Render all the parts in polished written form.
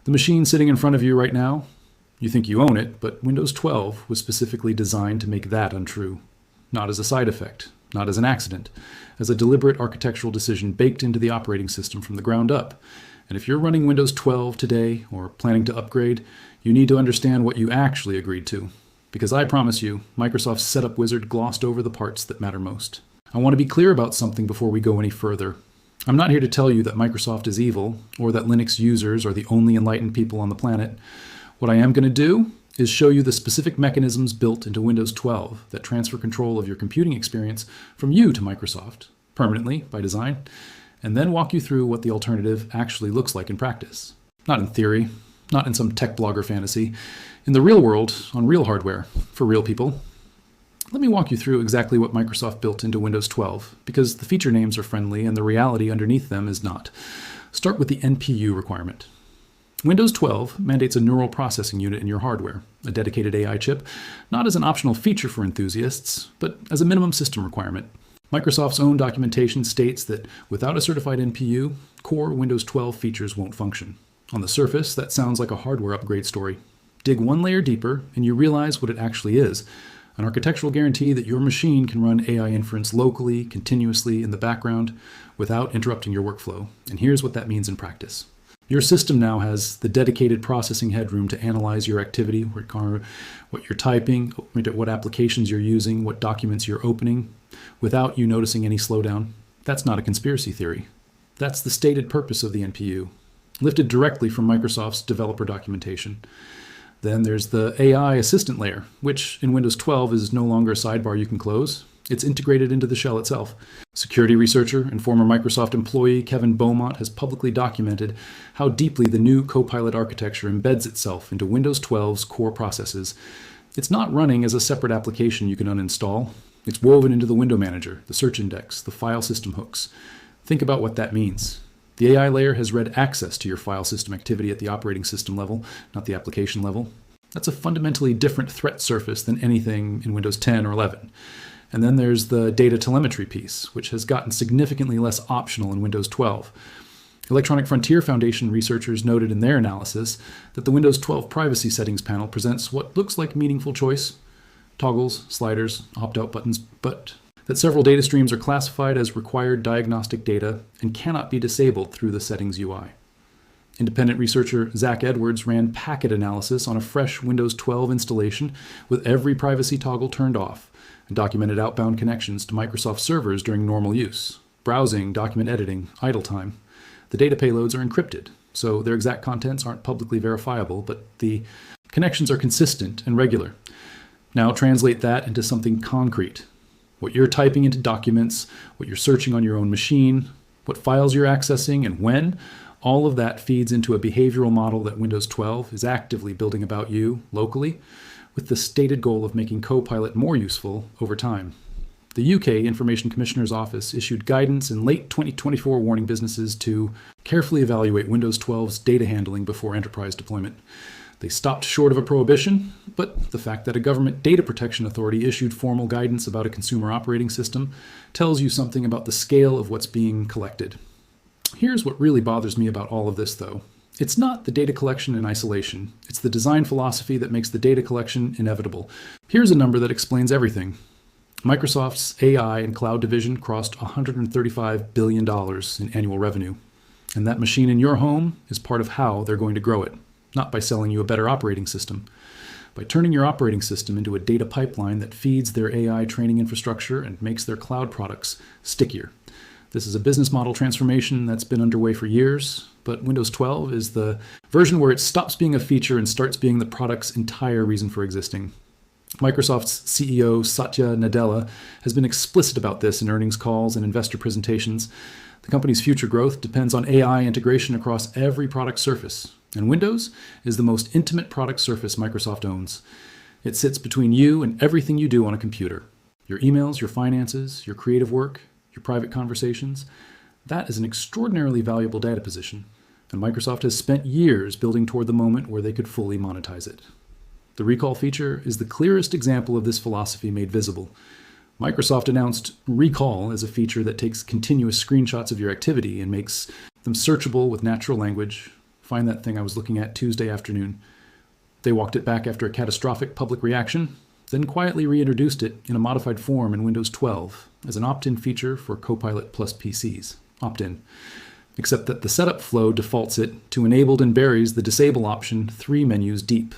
The machine sitting in front of you right now, you think you own it, but Windows 12 was specifically designed to make that untrue. Not as a side effect, not as an accident, as a deliberate architectural decision baked into the operating system from the ground up. And if you're running Windows 12 today or planning to upgrade, you need to understand what you actually agreed to. Because I promise you, Microsoft's setup wizard glossed over the parts that matter most. I want to be clear about something before we go any further. I'm not here to tell you that Microsoft is evil or that Linux users are the only enlightened people on the planet. What I am going to do is show you the specific mechanisms built into Windows 12 that transfer control of your computing experience from you to Microsoft, permanently by design, and then walk you through what the alternative actually looks like in practice. Not in theory, not in some tech blogger fantasy, in the real world, on real hardware, for real people. Let me walk you through exactly what Microsoft built into Windows 12, because the feature names are friendly and the reality underneath them is not. Start with the NPU requirement. Windows 12 mandates a neural processing unit in your hardware, a dedicated AI chip, not as an optional feature for enthusiasts, but as a minimum system requirement. Microsoft's own documentation states that without a certified NPU, core Windows 12 features won't function. On the surface, that sounds like a hardware upgrade story. Dig one layer deeper, and you realize what it actually is. An architectural guarantee that your machine can run AI inference locally, continuously, in the background, without interrupting your workflow. And here's what that means in practice. Your system now has the dedicated processing headroom to analyze your activity, what you're typing, what applications you're using, what documents you're opening, without you noticing any slowdown. That's not a conspiracy theory. That's the stated purpose of the NPU, lifted directly from Microsoft's developer documentation. Then there's the AI assistant layer, which in Windows 12 is no longer a sidebar you can close. It's integrated into the shell itself. Security researcher and former Microsoft employee Kevin Beaumont has publicly documented how deeply the new Copilot architecture embeds itself into Windows 12's core processes. It's not running as a separate application you can uninstall. It's woven into the window manager, the search index, the file system hooks. Think about what that means. The AI layer has read access to your file system activity at the operating system level, not the application level. That's a fundamentally different threat surface than anything in Windows 10 or 11. And then there's the data telemetry piece, which has gotten significantly less optional in Windows 12. Electronic Frontier Foundation researchers noted in their analysis that the Windows 12 privacy settings panel presents what looks like meaningful choice, toggles, sliders, opt-out buttons, but that several data streams are classified as required diagnostic data and cannot be disabled through the settings UI. Independent researcher Zach Edwards ran packet analysis on a fresh Windows 12 installation with every privacy toggle turned off and documented outbound connections to Microsoft servers during normal use, browsing, document editing, idle time. The data payloads are encrypted, so their exact contents aren't publicly verifiable, but the connections are consistent and regular. Now translate that into something concrete. What you're typing into documents, what you're searching on your own machine, what files you're accessing, and when, all of that feeds into a behavioral model that Windows 12 is actively building about you locally, with the stated goal of making Copilot more useful over time. The UK Information Commissioner's Office issued guidance in late 2024 warning businesses to carefully evaluate Windows 12's data handling before enterprise deployment. They stopped short of a prohibition, but the fact that a government data protection authority issued formal guidance about a consumer operating system tells you something about the scale of what's being collected. Here's what really bothers me about all of this, though. It's not the data collection in isolation. It's the design philosophy that makes the data collection inevitable. Here's a number that explains everything. Microsoft's AI and cloud division crossed $135 billion in annual revenue. And that machine in your home is part of how they're going to grow it. Not by selling you a better operating system, by turning your operating system into a data pipeline that feeds their AI training infrastructure and makes their cloud products stickier. This is a business model transformation that's been underway for years, but Windows 12 is the version where it stops being a feature and starts being the product's entire reason for existing. Microsoft's CEO Satya Nadella has been explicit about this in earnings calls and investor presentations. The company's future growth depends on AI integration across every product surface. And Windows is the most intimate product surface Microsoft owns. It sits between you and everything you do on a computer. Your emails, your finances, your creative work, your private conversations. That is an extraordinarily valuable data position, and Microsoft has spent years building toward the moment where they could fully monetize it. The recall feature is the clearest example of this philosophy made visible. Microsoft announced Recall as a feature that takes continuous screenshots of your activity and makes them searchable with natural language, find that thing I was looking at Tuesday afternoon. They walked it back after a catastrophic public reaction, then quietly reintroduced it in a modified form in Windows 12 as an opt-in feature for Copilot Plus PCs. Opt-in. Except that the setup flow defaults it to enabled and buries the disable option 3 menus deep.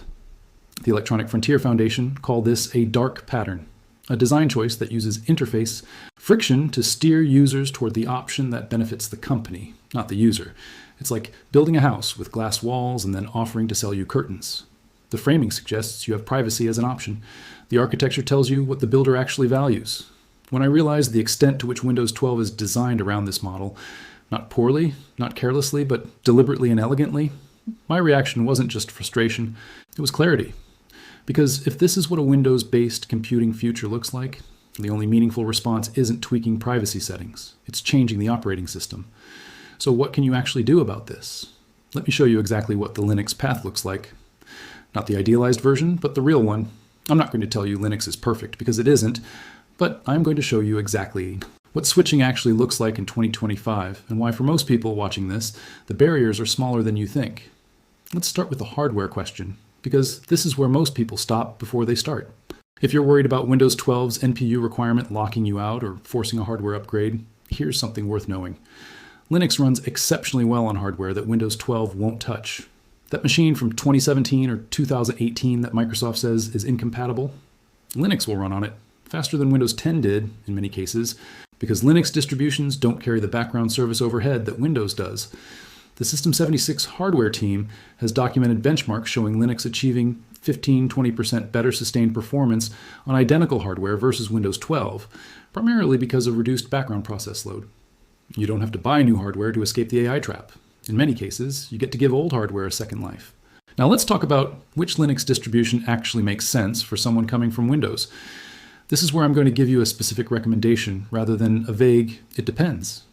The Electronic Frontier Foundation call this a dark pattern, a design choice that uses interface friction to steer users toward the option that benefits the company, not the user. It's like building a house with glass walls and then offering to sell you curtains. The framing suggests you have privacy as an option. The architecture tells you what the builder actually values. When I realized the extent to which Windows 12 is designed around this model, not poorly, not carelessly, but deliberately and elegantly, my reaction wasn't just frustration, it was clarity. Because if this is what a Windows-based computing future looks like, the only meaningful response isn't tweaking privacy settings, it's changing the operating system. So what can you actually do about this? Let me show you exactly what the Linux path looks like. Not the idealized version, but the real one. I'm not going to tell you Linux is perfect, because it isn't, but I'm going to show you exactly what switching actually looks like in 2025, and why for most people watching this, the barriers are smaller than you think. Let's start with the hardware question, because this is where most people stop before they start. If you're worried about Windows 12's NPU requirement locking you out or forcing a hardware upgrade, here's something worth knowing. Linux runs exceptionally well on hardware that Windows 12 won't touch. That machine from 2017 or 2018 that Microsoft says is incompatible, Linux will run on it faster than Windows 10 did in many cases, because Linux distributions don't carry the background service overhead that Windows does. The System76 hardware team has documented benchmarks showing Linux achieving 15-20% better sustained performance on identical hardware versus Windows 12, primarily because of reduced background process load. You don't have to buy new hardware to escape the AI trap. In many cases, you get to give old hardware a second life. Now let's talk about which Linux distribution actually makes sense for someone coming from Windows. This is where I'm going to give you a specific recommendation rather than a vague, it depends.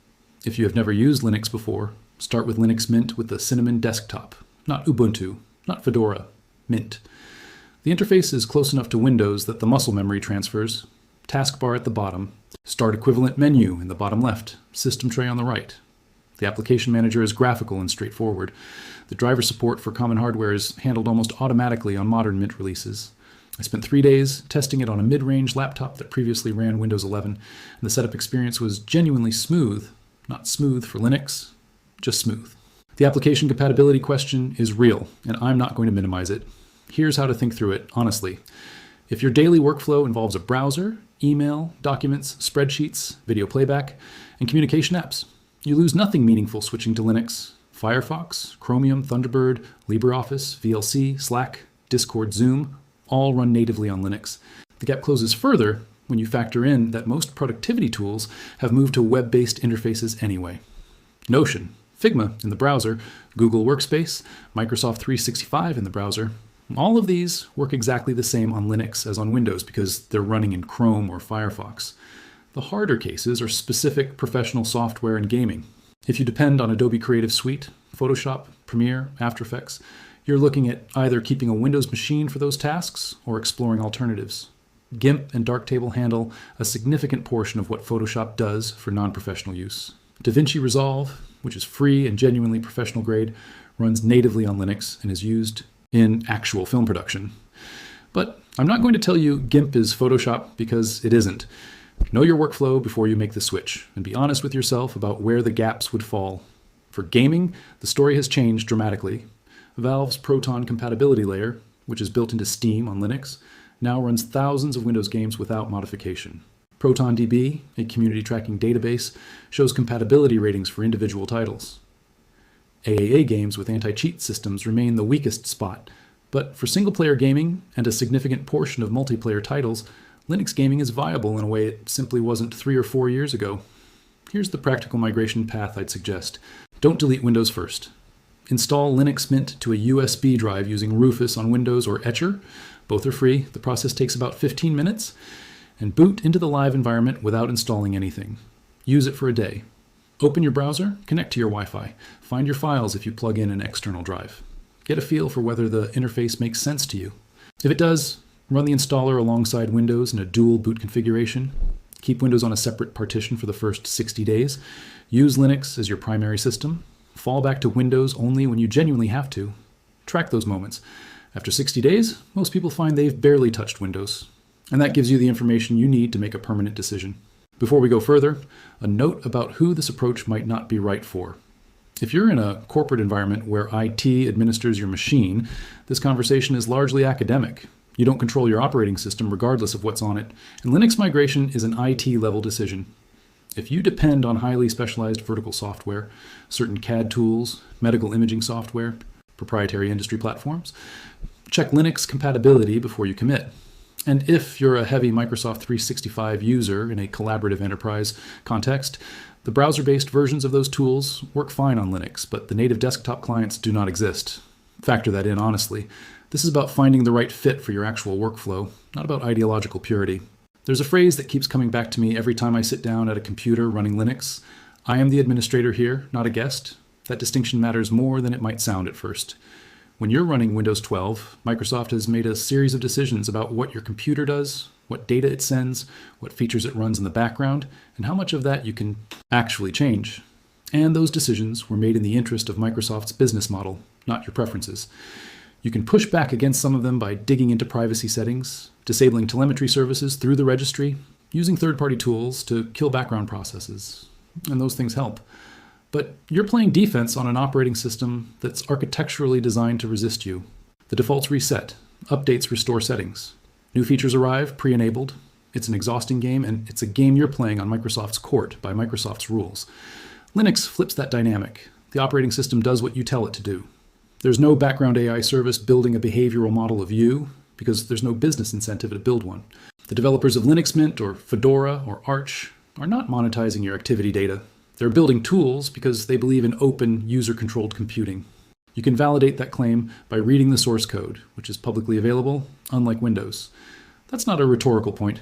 If you have never used Linux before, start with Linux Mint with the Cinnamon desktop, not Ubuntu, not Fedora, Mint. The interface is close enough to Windows that the muscle memory transfers, taskbar at the bottom, start equivalent menu in the bottom left, system tray on the right. The application manager is graphical and straightforward. The driver support for common hardware is handled almost automatically on modern Mint releases. I spent 3 days testing it on a mid-range laptop that previously ran Windows 11, and the setup experience was genuinely smooth. Not smooth for Linux, just smooth. The application compatibility question is real, and I'm not going to minimize it. Here's how to think through it, honestly. If your daily workflow involves a browser, email, documents, spreadsheets, video playback, and communication apps, you lose nothing meaningful switching to Linux. Firefox, Chromium, Thunderbird, LibreOffice, VLC, Slack, Discord, Zoom, all run natively on Linux. The gap closes further when you factor in that most productivity tools have moved to web-based interfaces anyway. Notion, Figma in the browser, Google Workspace, Microsoft 365 in the browser, all of these work exactly the same on Linux as on Windows because they're running in Chrome or Firefox. The harder cases are specific professional software and gaming. If you depend on Adobe Creative Suite, Photoshop, Premiere, After Effects, you're looking at either keeping a Windows machine for those tasks or exploring alternatives. GIMP and Darktable handle a significant portion of what Photoshop does for non-professional use. DaVinci Resolve, which is free and genuinely professional grade, runs natively on Linux and is used in actual film production. But I'm not going to tell you GIMP is Photoshop because it isn't. Know your workflow before you make the switch, and be honest with yourself about where the gaps would fall. For gaming, the story has changed dramatically. Valve's Proton compatibility layer, which is built into Steam on Linux, now runs thousands of Windows games without modification. ProtonDB, a community tracking database, shows compatibility ratings for individual titles. AAA games with anti-cheat systems remain the weakest spot, but for single-player gaming and a significant portion of multiplayer titles, Linux gaming is viable in a way it simply wasn't 3 or 4 years ago. Here's the practical migration path I'd suggest. Don't delete Windows first. Install Linux Mint to a USB drive using Rufus on Windows or Etcher. Both are free. The process takes about 15 minutes. And boot into the live environment without installing anything. Use it for a day. Open your browser, connect to your Wi-Fi. Find your files if you plug in an external drive. Get a feel for whether the interface makes sense to you. If it does, run the installer alongside Windows in a dual boot configuration. Keep Windows on a separate partition for the first 60 days. Use Linux as your primary system. Fall back to Windows only when you genuinely have to. Track those moments. After 60 days, most people find they've barely touched Windows. And that gives you the information you need to make a permanent decision. Before we go further, a note about who this approach might not be right for. If you're in a corporate environment where IT administers your machine, this conversation is largely academic. You don't control your operating system regardless of what's on it, and Linux migration is an IT-level decision. If you depend on highly specialized vertical software, certain CAD tools, medical imaging software, proprietary industry platforms, check Linux compatibility before you commit. And if you're a heavy Microsoft 365 user in a collaborative enterprise context, the browser-based versions of those tools work fine on Linux, but the native desktop clients do not exist. Factor that in honestly. This is about finding the right fit for your actual workflow, not about ideological purity. There's a phrase that keeps coming back to me every time I sit down at a computer running Linux. I am the administrator here, not a guest. That distinction matters more than it might sound at first. When you're running Windows 12, Microsoft has made a series of decisions about what your computer does, what data it sends, what features it runs in the background, and how much of that you can actually change. And those decisions were made in the interest of Microsoft's business model, not your preferences. You can push back against some of them by digging into privacy settings, disabling telemetry services through the registry, using third-party tools to kill background processes, and those things help. But you're playing defense on an operating system that's architecturally designed to resist you. The defaults reset, updates restore settings. New features arrive, pre-enabled. It's an exhausting game, and it's a game you're playing on Microsoft's court by Microsoft's rules. Linux flips that dynamic. The operating system does what you tell it to do. There's no background AI service building a behavioral model of you, because there's no business incentive to build one. The developers of Linux Mint or Fedora or Arch are not monetizing your activity data. They're building tools because they believe in open, user-controlled computing. You can validate that claim by reading the source code, which is publicly available, unlike Windows. That's not a rhetorical point.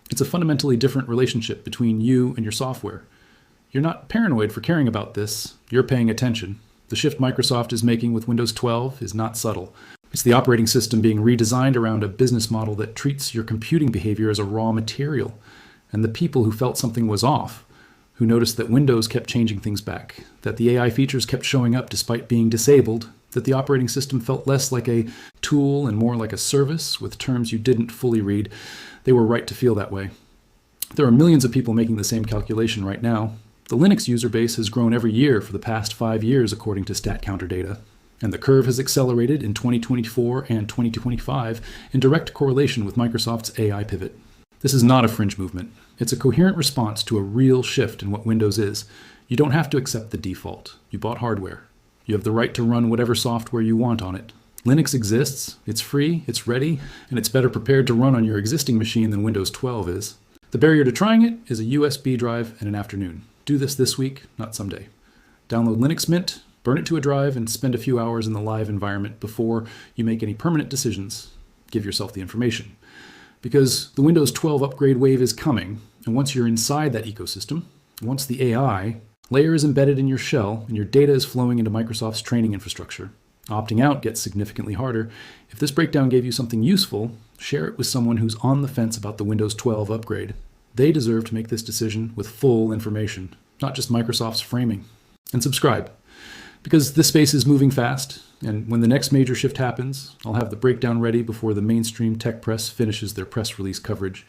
It's a fundamentally different relationship between you and your software. You're not paranoid for caring about this. You're paying attention. The shift Microsoft is making with Windows 12 is not subtle. It's the operating system being redesigned around a business model that treats your computing behavior as a raw material. And the people who felt something was off, who noticed that Windows kept changing things back, that the AI features kept showing up despite being disabled, that the operating system felt less like a tool and more like a service with terms you didn't fully read, they were right to feel that way. There are millions of people making the same calculation right now. The Linux user base has grown every year for the past 5 years, according to StatCounter data. And the curve has accelerated in 2024 and 2025 in direct correlation with Microsoft's AI pivot. This is not a fringe movement. It's a coherent response to a real shift in what Windows is. You don't have to accept the default. You bought hardware. You have the right to run whatever software you want on it. Linux exists, it's free, it's ready, and it's better prepared to run on your existing machine than Windows 12 is. The barrier to trying it is a USB drive and an afternoon. Do this week, not someday. Download Linux Mint, burn it to a drive, and spend a few hours in the live environment before you make any permanent decisions. Give yourself the information. Because the Windows 12 upgrade wave is coming, and once you're inside that ecosystem, once the AI layer is embedded in your shell and your data is flowing into Microsoft's training infrastructure, opting out gets significantly harder. If this breakdown gave you something useful, share it with someone who's on the fence about the Windows 12 upgrade. They deserve to make this decision with full information, not just Microsoft's framing. And subscribe, because this space is moving fast, and when the next major shift happens, I'll have the breakdown ready before the mainstream tech press finishes their press release coverage.